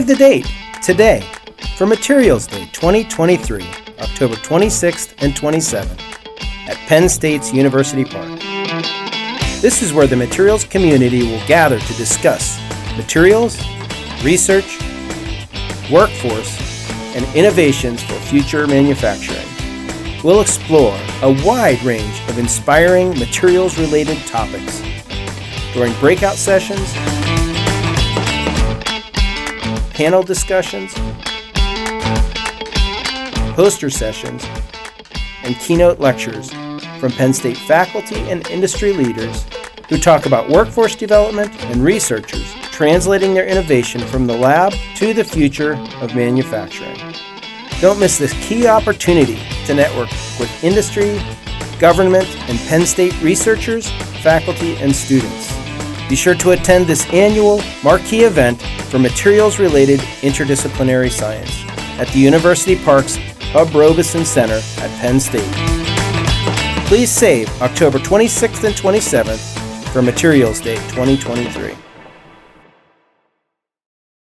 Save the date today for Materials Day 2023, October 26th and 27th at Penn State's University Park. This is where the materials community will gather to discuss materials, research, workforce, and innovations for future manufacturing. We'll explore a wide range of inspiring materials-related topics during breakout sessions, panel discussions, poster sessions, and keynote lectures from Penn State faculty and industry leaders who talk about workforce development and researchers translating their innovation from the lab to the future of manufacturing. Don't miss this key opportunity to network with industry, government, and Penn State researchers, faculty, and students. Be sure to attend this annual marquee event for materials-related interdisciplinary science at the University Park's HUB-Robeson Center at Penn State. Please save October 26th and 27th for Materials Day 2023.